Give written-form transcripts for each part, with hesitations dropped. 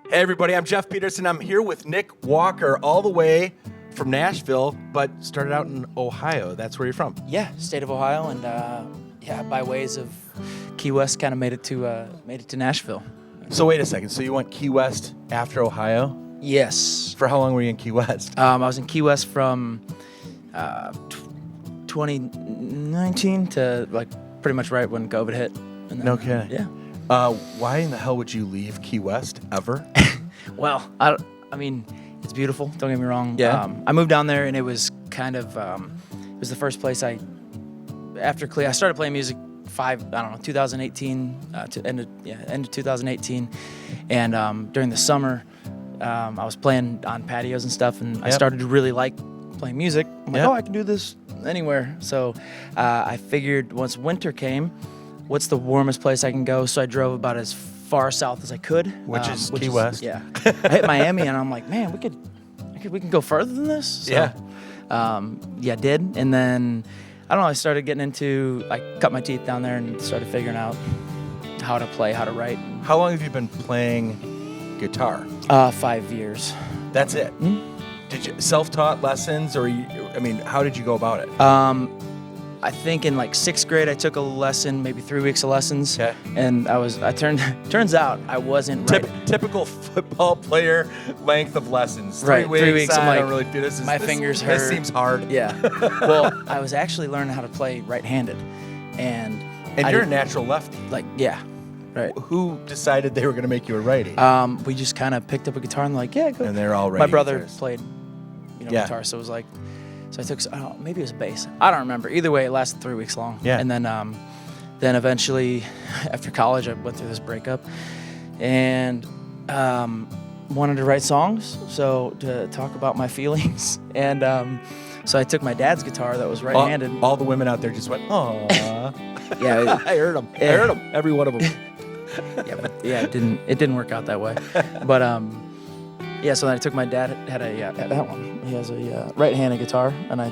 Hey everybody, I'm Jeff Peterson. I'm here with Nick Walker, all the way from Nashville, but started out in Ohio. That's where you're from. Yeah, state of Ohio, and by ways of Key West, kind of made it to Nashville. So wait a second. So you went Key West after Ohio? Yes. For how long were you in Key West? I was in Key West from 2019 to pretty much right when COVID hit. And then, No kidding. Yeah. Why in the hell would you leave Key West ever? Well, I mean, it's beautiful. Don't get me wrong. Yeah. I moved down there, and it was kind of it was the first place I started playing music 2018 to end of 2018, and during the summer, I was playing on patios and stuff, and I started to really like playing music. I'm like, I can do this anywhere. So I figured once winter came, what's the warmest place I can go? So I drove about as far south as I could, Which is Key West. Yeah, I hit Miami, and I'm like, man, we can go further than this. So, I did, and then I don't know. I started getting into. I cut my teeth down there and started figuring out how to play, how to write. How long have you been playing guitar? 5 years. That's it. Mm-hmm. Did you self-taught lessons, or how did you go about it? I think in sixth grade I took a lesson, maybe 3 weeks of lessons, Okay. and turns out I wasn't right. Typical football player length of lessons. Right, 3 weeks. I'm I like, don't really do this. my fingers hurt. This seems hard. Yeah. Well, I was actually learning how to play right-handed, and you're a natural lefty. Right. Who decided they were going to make you a righty? We just kind of picked up a guitar and go. And they're all righty. My brother guitars. played, guitar, so it was so I took, maybe it was bass. I don't remember. Either way, it lasted 3 weeks long. Yeah. And then eventually, after college, I went through this breakup, and wanted to write songs, so to talk about my feelings, and so I took my dad's guitar that was right-handed. All the women out there just went, "Aw." Yeah, I heard them. I heard them. Every one of them. it didn't work out that way, but so then I took my dad had that one. He has a right-handed guitar, and I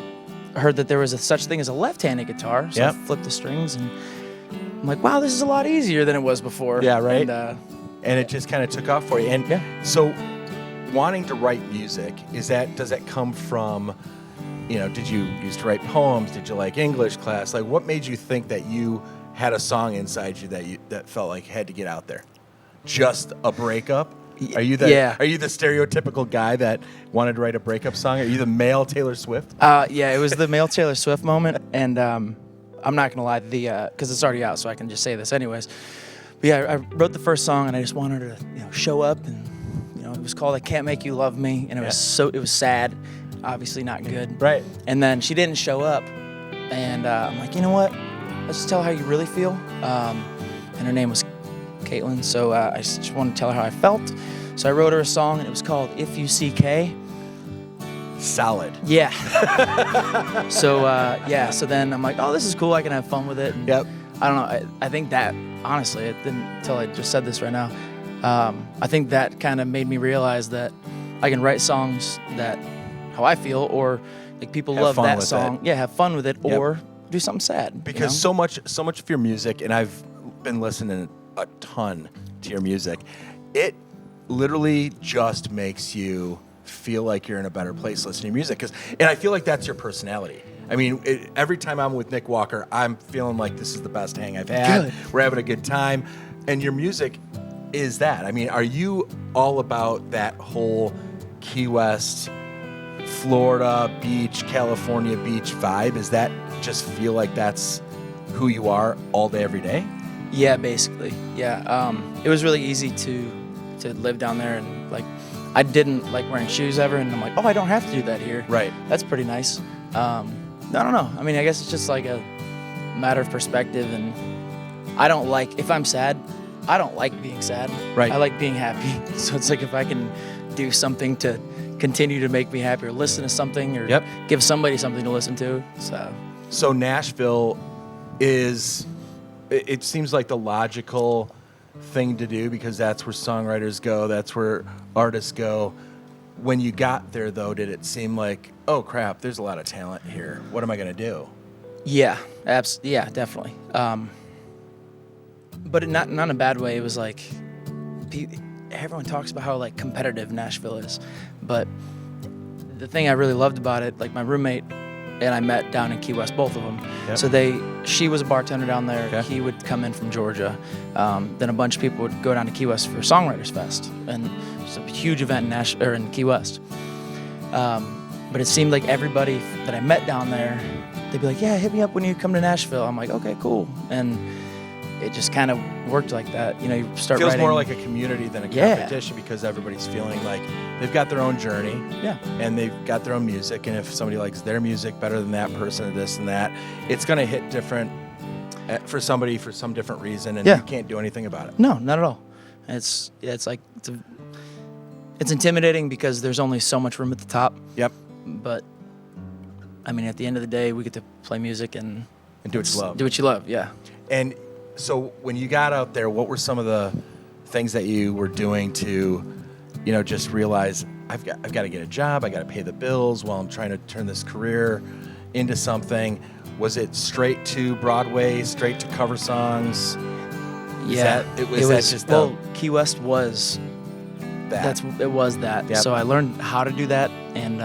heard that there was such thing as a left-handed guitar, so I flipped the strings, and I'm like, wow, this is a lot easier than it was before. Yeah, right. And it just kind of took off for you. And so, wanting to write music, does that come from? Did you used to write poems? Did you like English class? What made you think that you had a song inside you that felt like had to get out there? Just a breakup? Are you the stereotypical guy that wanted to write a breakup song? Are you the male Taylor Swift? It was the male Taylor Swift moment, and I'm not gonna lie, because it's already out, so I can just say this anyways. But I wrote the first song, and I just wanted her to show up, and it was called "I Can't Make You Love Me," and it was sad. Obviously not good. Right. And then she didn't show up, and I'm like, you know what? Let's just tell her how you really feel. And her name was Caitlin, so I just wanted to tell her how I felt. So I wrote her a song, and it was called "If You See K." Solid. Yeah. So then I'm like, oh, this is cool. I can have fun with it. And Yep. I don't know. I think that, honestly, it didn't until I just said this right now. I think that kind of made me realize that I can write songs that how I feel, or people Have love fun that with song. it. Yeah, have fun with it, or do something sad. Because so much of your music, and I've been listening a ton to your music, it literally just makes you feel like you're in a better place listening to music. And I feel like that's your personality. I mean, every time I'm with Nick Walker, I'm feeling like this is the best hang I've had. Good. We're having a good time. And your music is that. I mean, are you all about that whole Key West, Florida beach, California beach vibe? Is that just feel like that's who you are all day, every day? Yeah, basically. Yeah. It was really easy to live down there, and I didn't like wearing shoes ever, and I'm like, oh, I don't have to do that here. Right. That's pretty nice. I don't know. I mean, I guess it's just a matter of perspective, and I don't like, if I'm sad, I don't like being sad. Right. I like being happy. So it's if I can do something to continue to make me happy, or listen to something, or give somebody something to listen to. So Nashville it seems like the logical thing to do, because that's where songwriters go, that's where artists go. When you got there, though, did it seem like, oh crap, there's a lot of talent here, what am I going to do? Yeah, yeah, definitely. But not in a bad way. It was everyone talks about how like competitive Nashville is, but the thing I really loved about it, like my roommate and I met down in Key West, both of them. Yep. So she was a bartender down there. Okay. He would come in from Georgia. Then a bunch of people would go down to Key West for Songwriters Fest, and it's a huge event in Key West. But it seemed like everybody that I met down there, they'd be like, "Yeah, hit me up when you come to Nashville." I'm like, "Okay, cool." And it just kind of worked like that. You know, you start Feels writing. more like a community than a competition because everybody's feeling like they've got their own journey. Yeah. And they've got their own music. And if somebody likes their music better than that person or this and that, it's going to hit different for somebody for some different reason. And you can't do anything about it. No, not at all. It's intimidating because there's only so much room at the top. Yep. But I mean, at the end of the day, we get to play music and do what you love. Do what you love, yeah. And so when you got out there, what were some of the things that you were doing to, just realize I've got to get a job, I got to pay the bills while I'm trying to turn this career into something? Was it straight to Broadway, straight to cover songs? Yeah, Key West was that. It was that. Yep. So I learned how to do that, and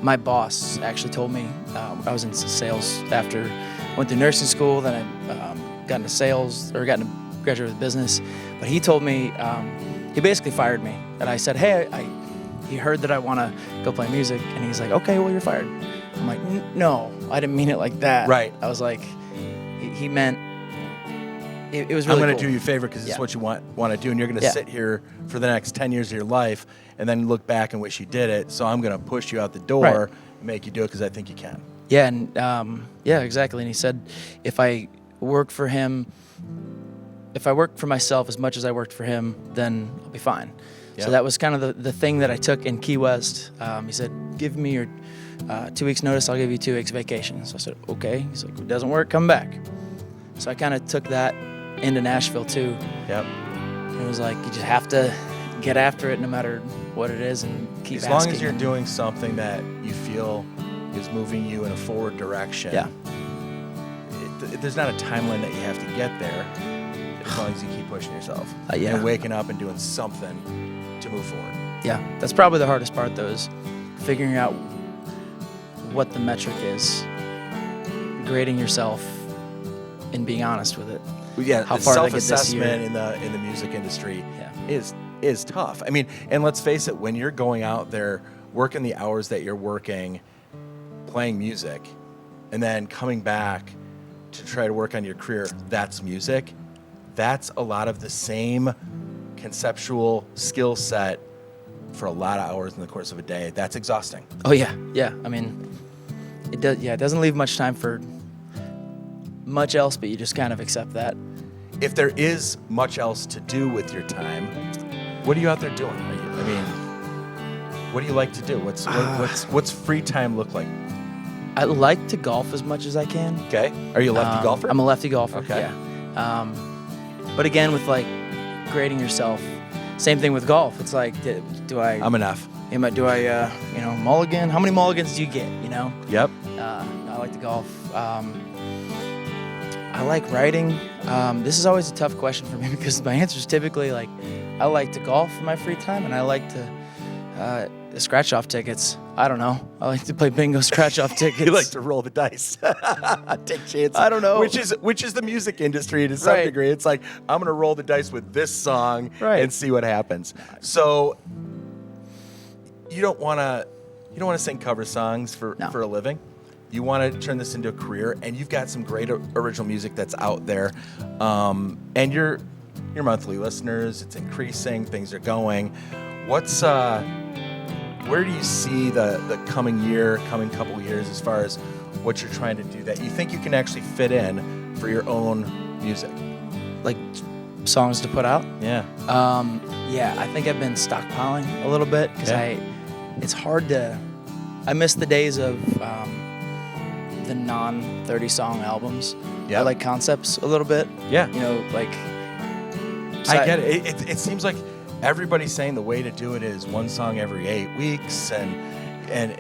my boss actually told me I was in sales after went through nursing school. Then I got into sales or got into graduate business. But he told me he basically fired me, and I said, "Hey, he heard that I want to go play music," and he's like, "Okay, well, you're fired." I'm like, "No, I didn't mean it like that." Right. I was like, he meant. It was really I'm going to cool. do you a favor because it's what you want to do, and you're going to sit here for the next 10 years of your life and then look back and wish you did it. So I'm going to push you out the door and make you do it because I think you can. Yeah, and exactly. And he said, if I work for myself as much as I worked for him, then I'll be fine. Yep. So that was kind of the thing that I took in Key West. He said, give me your 2 weeks notice, I'll give you 2 weeks vacation. So I said, okay. He's like, if it doesn't work, come back. So I kind of took that into Nashville too. Yep. It was like, you just have to get after it no matter what it is and keep asking. As long as you're doing something that you feel is moving you in a forward direction. Yeah. There's not a timeline that you have to get there as long as you keep pushing yourself. Yeah. And waking up and doing something to move forward. Yeah. That's probably the hardest part though, is figuring out what the metric is, grading yourself and being honest with it. Well, yeah, how far self-assessment in the music industry is tough. I mean, and let's face it, when you're going out there working the hours that you're working, playing music, and then coming back to try to work on your career, that's music. That's a lot of the same conceptual skill set for a lot of hours in the course of a day. That's exhausting. Oh yeah, yeah. I mean, it does. Yeah, it doesn't leave much time for much else, but you just kind of accept that. If there is much else to do with your time, what are you out there doing? What do you like to do? What's free time look like? I like to golf as much as I can. Okay. Are you a lefty golfer? I'm a lefty golfer. Okay. Yeah. But again, with like grading yourself, same thing with golf. It's like, I'm enough. Do I mulligan? How many mulligans do you get? Yep. I like to golf. I like writing. This is always a tough question for me because my answer is typically like, I like to golf in my free time and I like to scratch off tickets. I don't know. I like to play bingo scratch off tickets. You like to roll the dice, take chances. I don't know. Which is the music industry to some degree. It's like, I'm going to roll the dice with this song and see what happens. So you don't want to sing cover songs for a living. You want to turn this into a career, and you've got some great original music that's out there, and your monthly listeners, it's increasing, things are going. Where do you see the coming couple years as far as what you're trying to do that you think you can actually fit in for your own music? Like songs to put out? Yeah. I think I've been stockpiling a little bit because it's hard to. I miss the days of the non-30 song albums. Yeah. I like concepts a little bit. Yeah. So I get it. It seems like everybody's saying the way to do it is one song every 8 weeks, and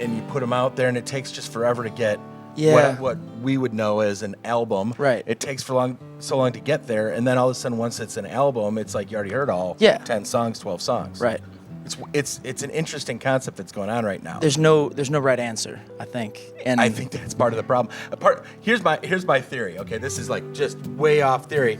you put them out there, and it takes just forever to get Yeah. what we would know as an album. Right. It takes so long to get there, and then all of a sudden, once it's an album, it's like you already heard all 10 songs, 12 songs. Right. It's an interesting concept that's going on right now. There's no right answer, I think. And I think that's part of the problem. Here's my theory. Okay, this is like just way off theory.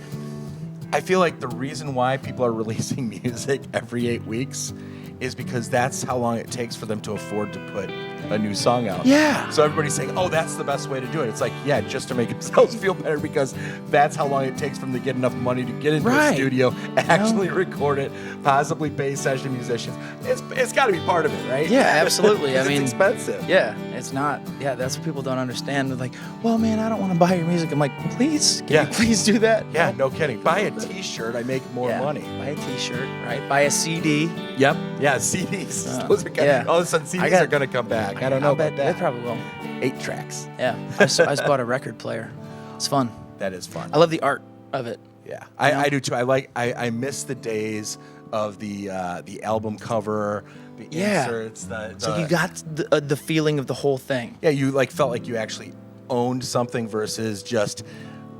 I feel like the reason why people are releasing music every 8 weeks is because that's how long it takes for them to afford to put a new song out. Yeah. So everybody's saying, oh, that's the best way to do it. It's like, yeah, just to make themselves feel better, because that's how long it takes for them to get enough money to get into the studio, actually record it, possibly pay session musicians. It's got to be part of it, right? Yeah, absolutely. I mean, it's expensive. Yeah, it's not. Yeah, that's what people don't understand. They're like, well, man, I don't want to buy your music. I'm like, please, can you please do that? Yeah, no kidding. Buy a T-shirt, I make more money. Buy a T-shirt, right? Buy a CD. Yep. Yeah, CDs. Those are all of a sudden CDs are going to come back. I don't know about that. They probably will. 8 tracks. Yeah, I just bought a record player. It's fun. That is fun. I love the art of it. Yeah, I do too. I miss the days of the album cover, the inserts. So you got the feeling of the whole thing. Yeah, you like felt like you actually owned something versus just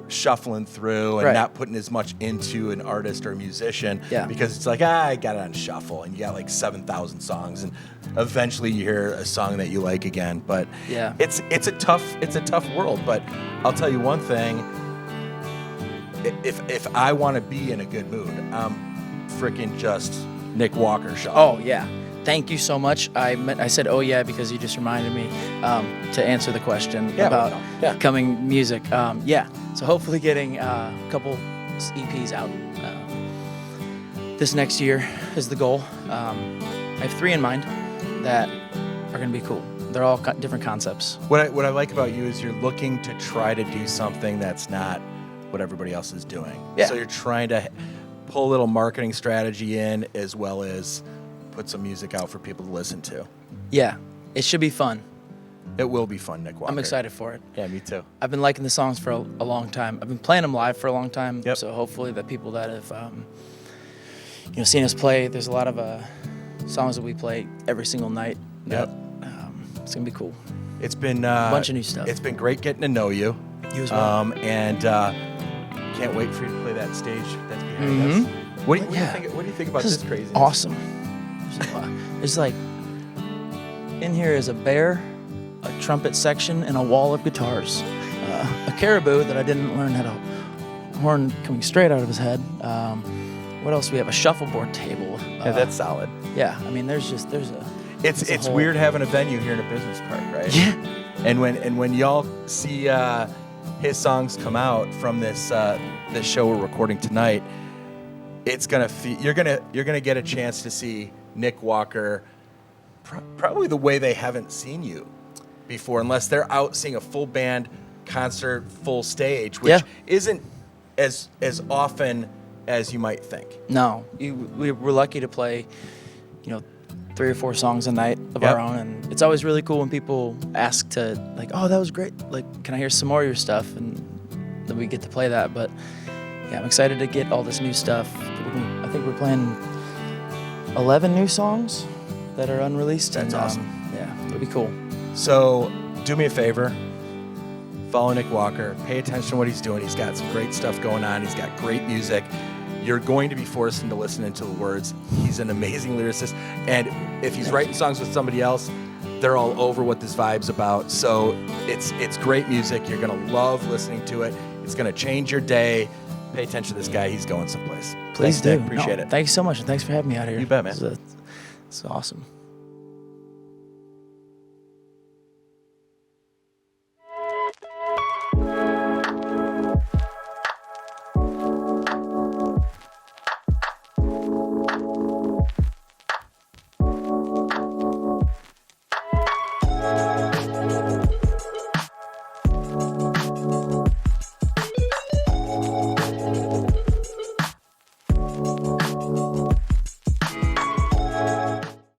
shuffling through and not putting as much into an artist or a musician. Yeah. Because it's like, I got it on shuffle, and you got like 7,000 songs, and eventually you hear a song that you like again. But it's a tough world. But I'll tell you one thing. If I want to be in a good mood, I'm freaking just Nick Walker shuffle. Oh yeah. Thank you so much. I said, oh yeah, because you just reminded me to answer the question about coming music. So hopefully getting a couple EPs out this next year is the goal. I have 3 in mind that are going to be cool. They're all different concepts. What I like about you is you're looking to try to do something that's not what everybody else is doing. Yeah. So you're trying to pull a little marketing strategy in, as well as put some music out for people to listen to. Yeah, it should be fun. It will be fun, Nick Walker. I'm excited for it. Yeah, me too. I've been liking the songs for a long time. I've been playing them live for a long time. Yep. So hopefully the people that have seen us play, there's a lot of songs that we play every single night. Yep. It's gonna be cool. It's been a bunch of new stuff. It's been great getting to know you. You as well. And can't wait for you to play that stage that's behind us. What do you think about this craziness? Awesome. There's like, in here is a bear, a trumpet section, and a wall of guitars. A caribou that I didn't learn had a horn coming straight out of his head. What else do we have? A shuffleboard table. Yeah, that's solid. Yeah, I mean, there's a. It's weird having a venue here in a business park, right? Yeah. And when y'all see his songs come out from this show we're recording tonight, it's gonna you're gonna get a chance to see Nick Walker probably the way they haven't seen you before, unless they're out seeing a full band concert, full stage, which isn't as often as you might think. No, we're lucky to play, 3 or 4 songs a night of our own, and it's always really cool when people ask to, like, oh, that was great, like, can I hear some more of your stuff? And then we get to play that. But yeah, I'm excited to get all this new stuff. I think we're playing 11 new songs that are unreleased. That's awesome. Yeah, it'll be cool. So do me a favor, follow Nick Walker, pay attention to what he's doing. He's got some great stuff going on. He's got great music. You're going to be forced into listening to the words. He's an amazing lyricist. And if he's writing songs with somebody else, they're all over what this vibe's about. So it's great music. You're going to love listening to it. It's going to change your day. Pay attention to this guy. He's going someplace. Please Thanks, do. Nick. Appreciate it. Thanks so much, and thanks for having me out here. You bet, man. It's awesome.